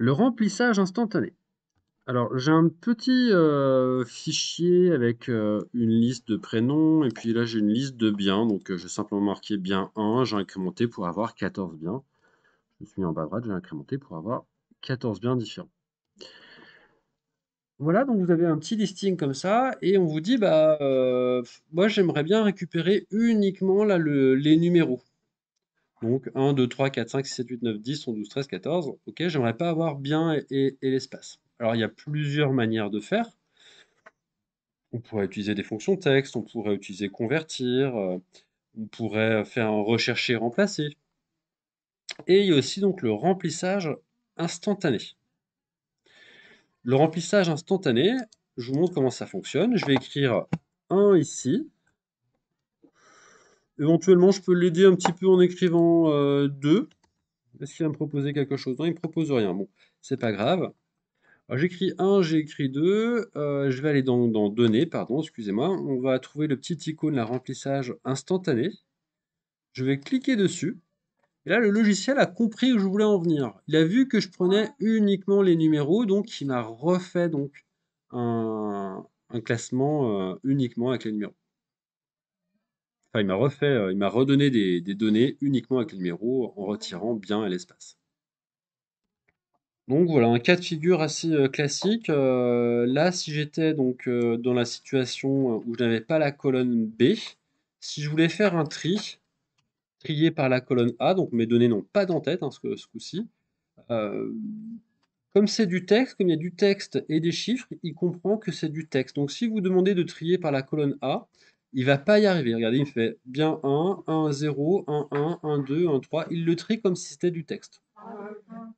Le remplissage instantané. Alors, j'ai un petit fichier avec une liste de prénoms, et puis là j'ai une liste de biens, donc j'ai simplement marqué bien 1, j'ai incrémenté pour avoir 14 biens. Je me suis mis en bas à droite, j'ai incrémenté pour avoir 14 biens différents. Voilà, donc vous avez un petit listing comme ça, et on vous dit, bah, moi j'aimerais bien récupérer uniquement là, les numéros. Donc 1, 2, 3, 4, 5, 6, 7, 8, 9, 10, 11, 12, 13, 14. Ok, j'aimerais pas avoir bien et l'espace. Alors il y a plusieurs manières de faire. On pourrait utiliser des fonctions texte, on pourrait utiliser convertir, on pourrait faire un rechercher remplacer. Et il y a aussi donc le remplissage instantané. Le remplissage instantané, je vous montre comment ça fonctionne. Je vais écrire 1 ici. Éventuellement, je peux l'aider un petit peu en écrivant 2. Est-ce qu'il va me proposer quelque chose? Non, il ne me propose rien. Bon, c'est pas grave. Alors, j'écris 1, j'ai écrit 2. Je vais aller dans données, pardon, excusez-moi. On va trouver le petit icône, la remplissage instantané. Je vais cliquer dessus. Et là, le logiciel a compris où je voulais en venir. Il a vu que je prenais uniquement les numéros, donc il m'a refait donc un classement uniquement avec les numéros. Enfin, il m'a redonné des données uniquement avec les numéros en retirant bien et l'espace. Donc voilà, un cas de figure assez classique. Là, si j'étais donc dans la situation où je n'avais pas la colonne B, si je voulais faire un tri, trier par la colonne A, donc mes données n'ont pas d'entête hein, ce coup-ci. Euh, Comme c'est du texte, comme il y a du texte et des chiffres, il comprend que c'est du texte. Donc si vous demandez de trier par la colonne A, il va pas y arriver. Regardez, il me fait bien 1, 1, 0, 1, 1, 1, 2, 1, 3. Il le trie comme si c'était du texte.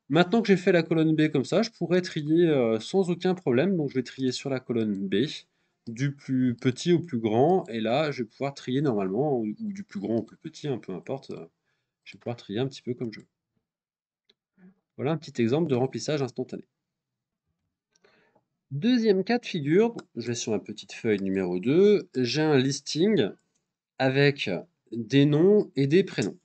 Maintenant que j'ai fait la colonne B comme ça, je pourrais trier sans aucun problème. Donc je vais trier sur la colonne B, du plus petit au plus grand. Et là, je vais pouvoir trier normalement, ou du plus grand au plus petit, hein, peu importe. Je vais pouvoir trier un petit peu comme je veux. Voilà un petit exemple de remplissage instantané. Deuxième cas de figure, je vais sur ma petite feuille numéro 2, j'ai un listing avec des noms et des prénoms.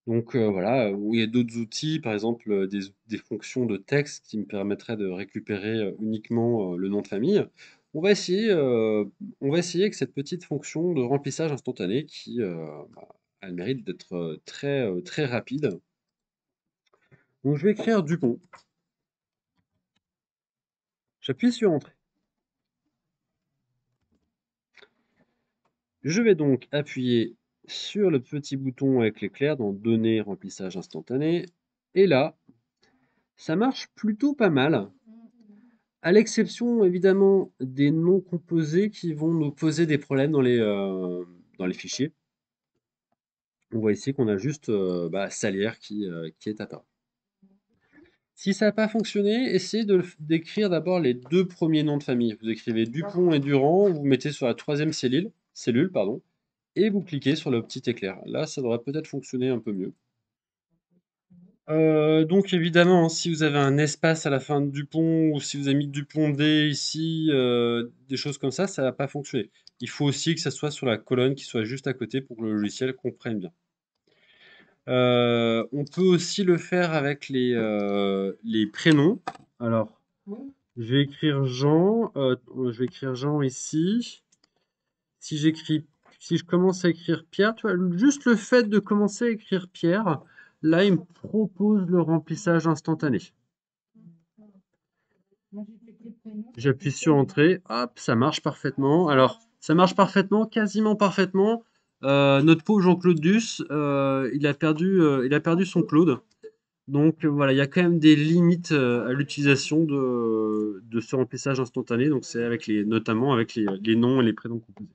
Donc voilà, où il y a d'autres outils, par exemple des fonctions de texte qui me permettraient de récupérer uniquement le nom de famille. On va essayer, avec cette petite fonction de remplissage instantané qui a le mérite d'être très rapide. Donc je vais écrire Dupont. J'appuie sur Entrée. Je vais donc appuyer sur le petit bouton avec l'éclair dans Données, remplissage instantané. Et là, ça marche plutôt pas mal, à l'exception évidemment des noms composés qui vont nous poser des problèmes dans les fichiers. On voit ici qu'on a juste Salière qui est apparu. Si ça n'a pas fonctionné, essayez d'écrire d'abord les deux premiers noms de famille. Vous écrivez Dupont et Durand, vous mettez sur la troisième cellule, pardon, et vous cliquez sur le petit éclair. Là, ça devrait peut-être fonctionner un peu mieux. Donc évidemment, hein, si vous avez un espace à la fin du pont ou si vous avez mis Dupont D ici, des choses comme ça va pas fonctionner. Il faut aussi que ça soit sur la colonne qui soit juste à côté pour que le logiciel comprenne bien. On peut aussi le faire avec les prénoms. Alors, je vais écrire Jean ici. Si je commence à écrire Pierre, tu vois, juste le fait de commencer à écrire Pierre, là, il me propose le remplissage instantané. J'appuie sur Entrée, hop, ça marche parfaitement. Alors, ça marche parfaitement, quasiment parfaitement. Notre pauvre Jean-Claude Duss, il a perdu son Claude. Donc voilà, il y a quand même des limites à l'utilisation de ce remplissage instantané. Donc c'est notamment avec les noms et les prénoms composés.